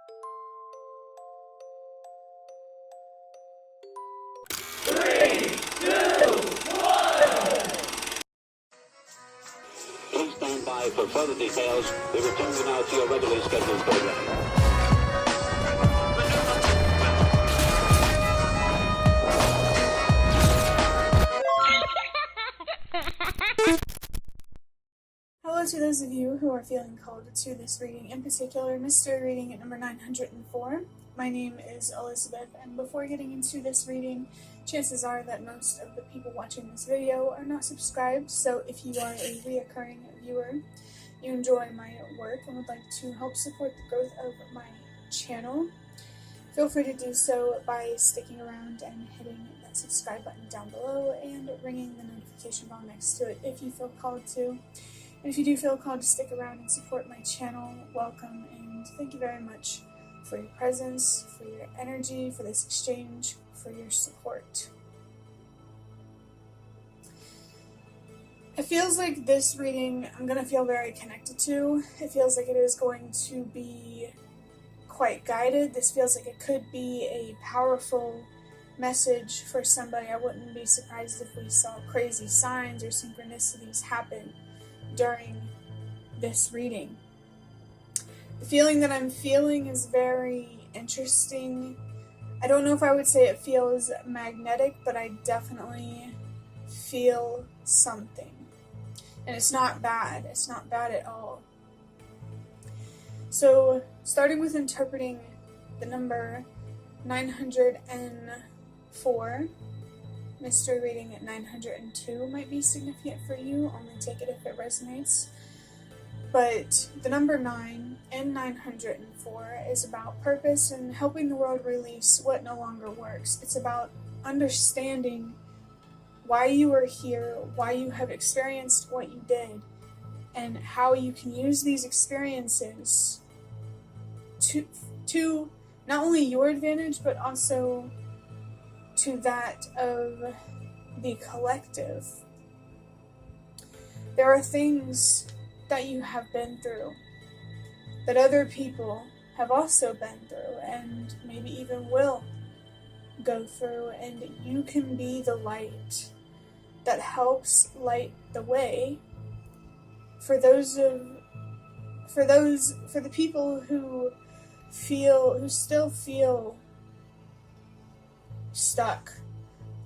Please stand by for further details. We return you now to your regularly scheduled program. Hello to those of you who are feeling called to this reading, in particular, mystery reading at number 904. My name is Elizabeth, and before getting into this reading, chances are that most of the people watching this video are not subscribed, so if you are a reoccurring viewer, you enjoy my work and would like to help support the growth of my channel, feel free to do so by sticking around and hitting that subscribe button down below and ringing the notification bell next to it if you feel called to. And if you do feel called to stick around and support my channel, welcome, and thank you very much for your presence, for your energy, for this exchange, for your support. It feels like this reading I'm going to feel very connected to. It feels like it is going to be quite guided. This feels like it could be a powerful message for somebody. I wouldn't be surprised if we saw crazy signs or synchronicities happen during this reading. The feeling that I'm feeling is very interesting. I don't know if I would say it feels magnetic, but I definitely feel something. And it's not bad. It's not bad at all. So, starting with interpreting the number 904, mystery reading at 902 might be significant for you, only take it if it resonates. But the number 9 and 904 is about purpose and helping the world release what no longer works. It's about understanding why you are here, why you have experienced what you did, and how you can use these experiences to not only your advantage, but also to that of the collective. There are things that you have been through that other people have also been through and maybe even will go through, and you can be the light that helps light the way for the people who still feel stuck,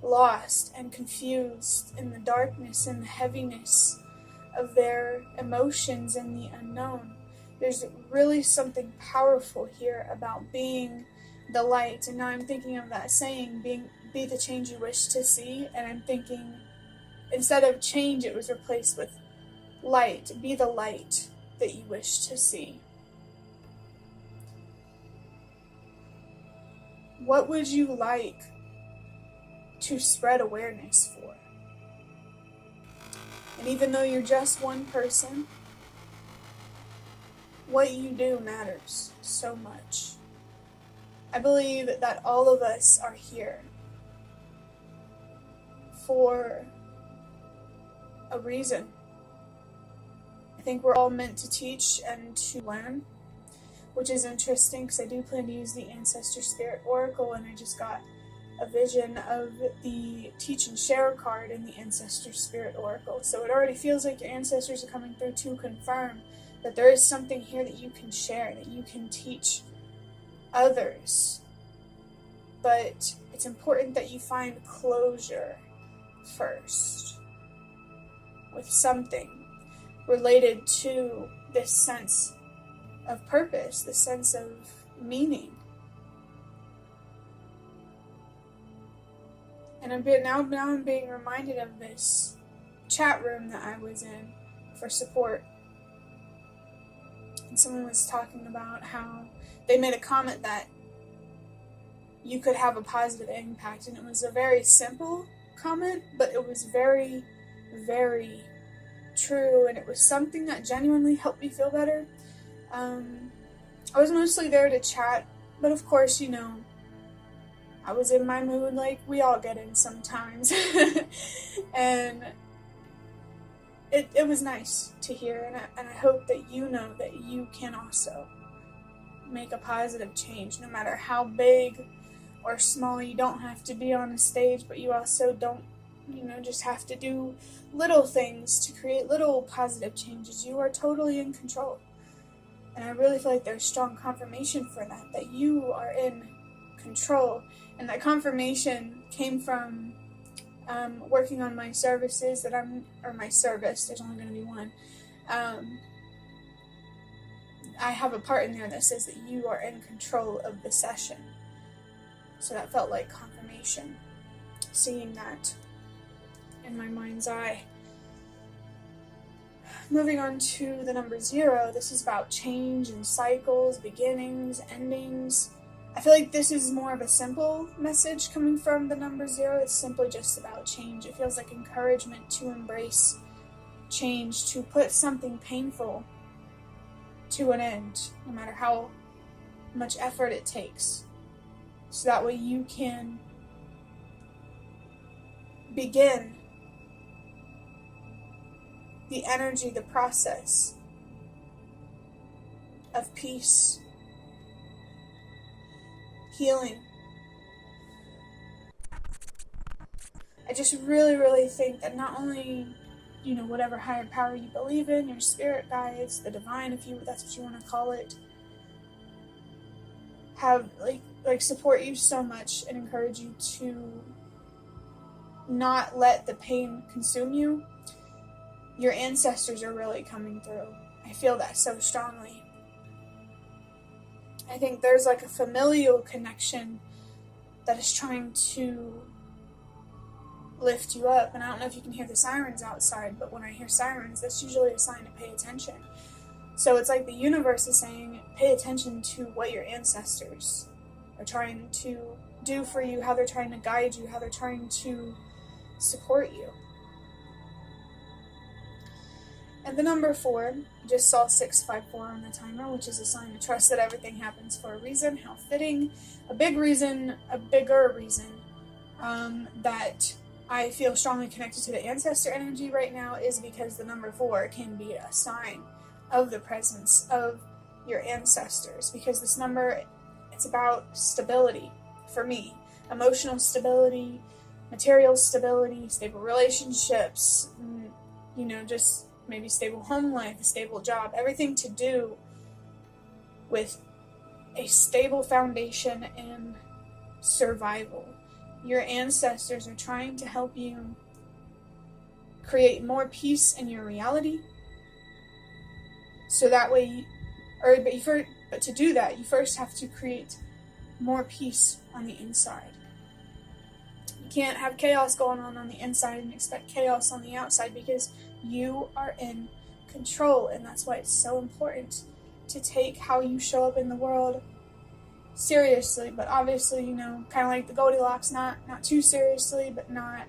lost, and confused in the darkness and the heaviness of their emotions and the unknown. There's really something powerful here about being the light. And now I'm thinking of that saying, be the change you wish to see, and I'm thinking instead of change, it was replaced with light. Be the light that you wish to see. What would you like to spread awareness for? And even though you're just one person, what you do matters so much. I believe that all of us are here for a reason. I think we're all meant to teach and to learn, which is interesting because I do plan to use the Ancestor Spirit Oracle, and I just got a vision of the Teach and Share card in the Ancestor Spirit Oracle. So it already feels like your ancestors are coming through to confirm that there is something here that you can share, that you can teach others. But it's important that you find closure first with something related to this sense of purpose, this sense of meaning. And I'm being reminded of this chat room that I was in for support. And someone was talking about how they made a comment that you could have a positive impact. And it was a very simple comment, but it was very, very true. And it was something that genuinely helped me feel better. I was mostly there to chat, but of course, you know, I was in my mood like we all get in sometimes. And it was nice to hear, and I hope that you know that you can also make a positive change, no matter how big or small. You don't have to be on a stage, but you also don't, just have to do little things to create little positive changes. You are totally in control. And I really feel like there's strong confirmation for that you are in control. And that confirmation came from working on my services my service, there's only going to be one. I have a part in there that says that you are in control of the session. So that felt like confirmation, seeing that in my mind's eye. Moving on to the number 0, this is about change and cycles, beginnings, endings. I feel like this is more of a simple message coming from the number 0. It's simply just about change. It feels like encouragement to embrace change, to put something painful to an end, no matter how much effort it takes. So that way you can begin the energy, the process of peace, healing. I just really, really think that not only, whatever higher power you believe in, your spirit guides, the divine, if that's what you want to call it, have support you so much and encourage you to not let the pain consume you. Your ancestors are really coming through. I feel that so strongly. I think there's like a familial connection that is trying to lift you up. And I don't know if you can hear the sirens outside, but when I hear sirens, that's usually a sign to pay attention. So it's like the universe is saying, pay attention to what your ancestors are trying to do for you, how they're trying to guide you, how they're trying to support you. And the number 4, just saw 654 on the timer, which is a sign to trust that everything happens for a reason. How fitting. A bigger reason, that I feel strongly connected to the ancestor energy right now is because the number 4 can be a sign of the presence of your ancestors. Because this number, it's about stability for me. Emotional stability, material stability, stable relationships, just maybe stable home life, a stable job, everything to do with a stable foundation and survival. Your ancestors are trying to help you create more peace in your reality. So that way, but to do that, you first have to create more peace on the inside. You can't have chaos going on the inside and expect chaos on the outside, because you are in control. And that's why it's so important to take how you show up in the world seriously, but obviously, kind of like the Goldilocks, not too seriously, but not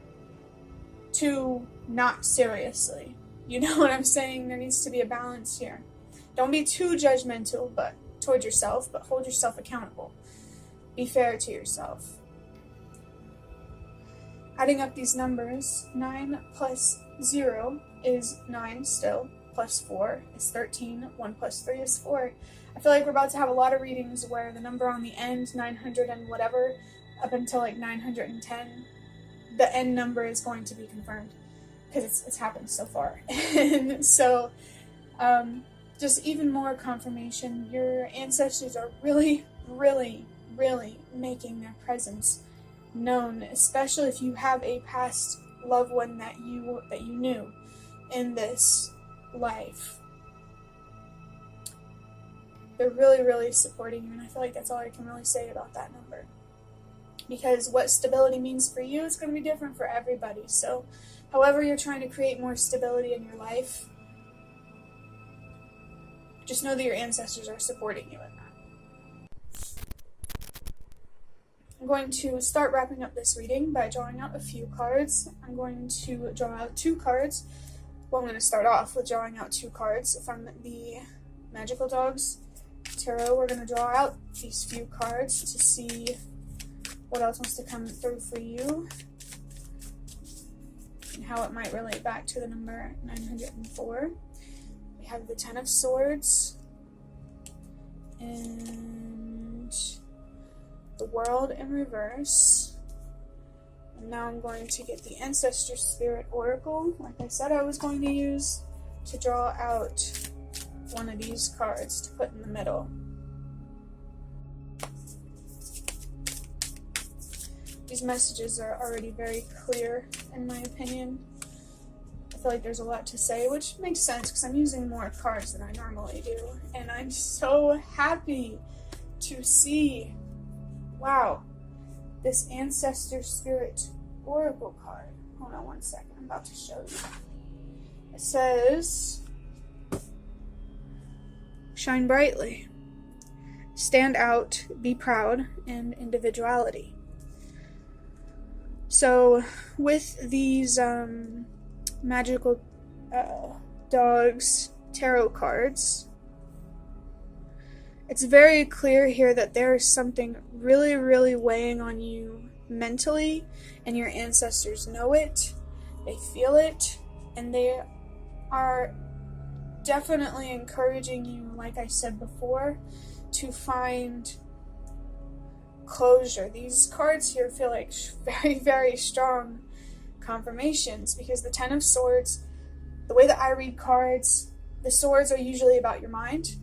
too not seriously. You know what I'm saying? There needs to be a balance here. Don't be too judgmental but toward yourself, but hold yourself accountable. Be fair to yourself. Adding up these numbers, 9 plus 0 is 9 still, plus 4 is 13, 1 plus 3 is 4. I feel like we're about to have a lot of readings where the number on the end, 900 and whatever, up until like 910, the end number is going to be confirmed, because it's happened so far. And so, just even more confirmation, your ancestors are really, really, really making their presence known, especially if you have a past loved one that you knew in this life. They're really, really supporting you, and I feel like that's all I can really say about that number. Because what stability means for you is going to be different for everybody. So, however you're trying to create more stability in your life, just know that your ancestors are supporting you in that. I'm going to start wrapping up this reading by drawing out a few cards. I'm going to draw out 2 cards. Well, I'm going to start off with drawing out 2 cards from the Magical Dogs Tarot. We're going to draw out these few cards to see what else wants to come through for you and how it might relate back to the number 904. We have the 10 of Swords and the world in reverse. And now I'm going to get the Ancestor Spirit Oracle, like I said I was going to use, to draw out one of these cards to put in the middle. These messages are already very clear, in my opinion. I feel like there's a lot to say, which makes sense because I'm using more cards than I normally do. And I'm so happy to see, wow, this Ancestor Spirit Oracle card. Hold on one second, I'm about to show you. It says, shine brightly, stand out, be proud, and individuality. So with these magical dogs tarot cards, it's very clear here that there is something really, really weighing on you mentally, and your ancestors know it, they feel it, and they are definitely encouraging you, like I said before, to find closure. These cards here feel like very, very strong confirmations, because the Ten of Swords, the way that I read cards, the swords are usually about your mind.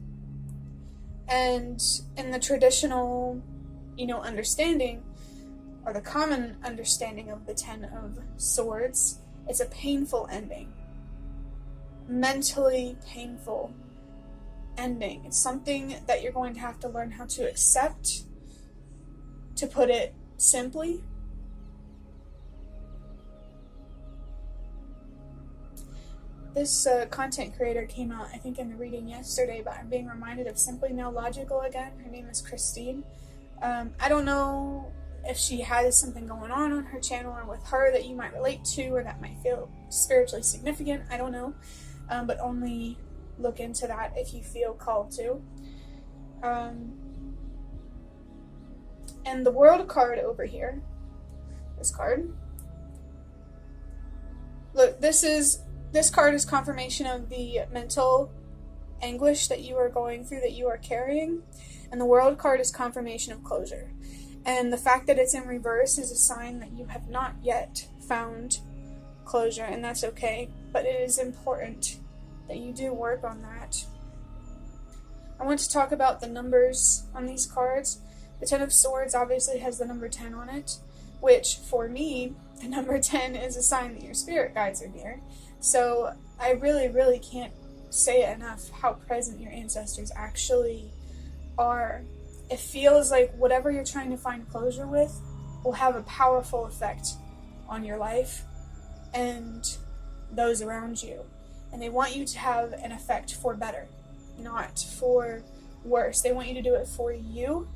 And in the traditional, understanding, or the common understanding of the Ten of Swords, it's a painful ending. Mentally painful ending. It's something that you're going to have to learn how to accept, to put it simply. This content creator came out, I think, in the reading yesterday, but I'm being reminded of Simply Now Logical again. Her name is Christine. I don't know if she has something going on her channel or with her that you might relate to or that might feel spiritually significant. I don't know. But only look into that if you feel called to. And the World card over here, this card, look, this card is confirmation of the mental anguish that you are going through, that you are carrying, and the World card is confirmation of closure. And the fact that it's in reverse is a sign that you have not yet found closure, and that's okay, but it is important that you do work on that. I want to talk about the numbers on these cards. The Ten of Swords obviously has the number 10 on it, which for me, the number 10 is a sign that your spirit guides are near. So I really, really can't say enough how present your ancestors actually are. It feels like whatever you're trying to find closure with will have a powerful effect on your life and those around you. And they want you to have an effect for better, not for worse. They want you to do it for you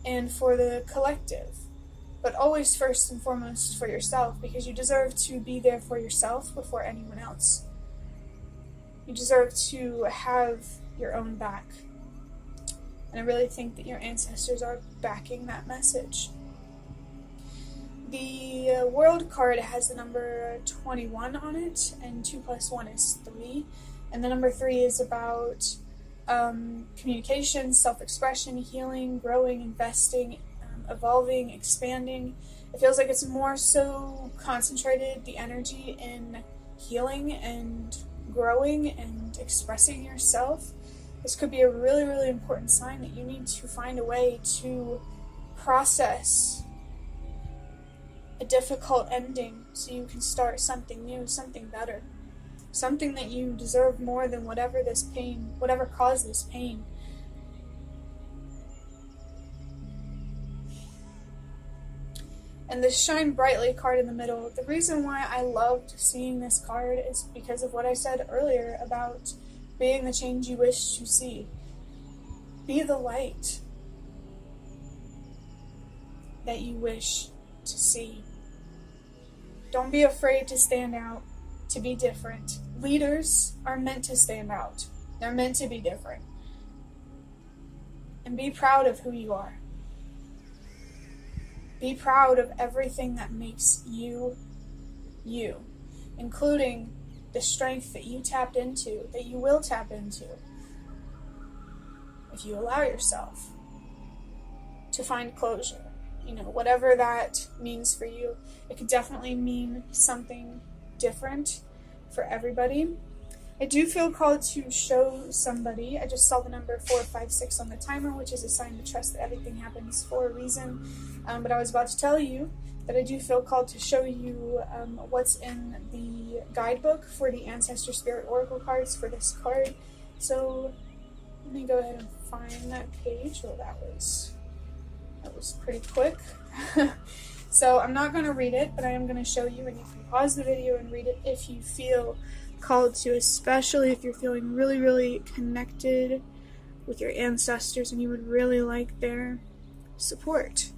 and for the collective, but always first and foremost for yourself, because you deserve to be there for yourself before anyone else. You deserve to have your own back. And I really think that your ancestors are backing that message. The World card has the number 21 on it, and 2 plus 1 is 3. And the number 3 is about communication, self-expression, healing, growing, investing, evolving, expanding. It feels like it's more so concentrated, the energy, in healing and growing and expressing yourself. This could be a really, really important sign that you need to find a way to process a difficult ending so you can start something new, something better. Something that you deserve more than whatever caused this pain. And the Shine Brightly card in the middle, the reason why I loved seeing this card is because of what I said earlier about being the change you wish to see. Be the light that you wish to see. Don't be afraid to stand out, to be different. Leaders are meant to stand out. They're meant to be different. And be proud of who you are. Be proud of everything that makes you, you, including the strength that you tapped into, that you will tap into. if you allow yourself to find closure. You know, whatever that means for you. It could definitely mean something different for everybody. I do feel called to show somebody. I just saw the number 456 on the timer, which is a sign to trust that everything happens for a reason. But I was about to tell you that I do feel called to show you what's in the guidebook for the Ancestor Spirit Oracle cards for this card. So let me go ahead and find that page. Well, that was pretty quick. So I'm not going to read it, but I am going to show you, and you can pause the video and read it if you feel called to, especially if you're feeling really, really connected with your ancestors and you would really like their support.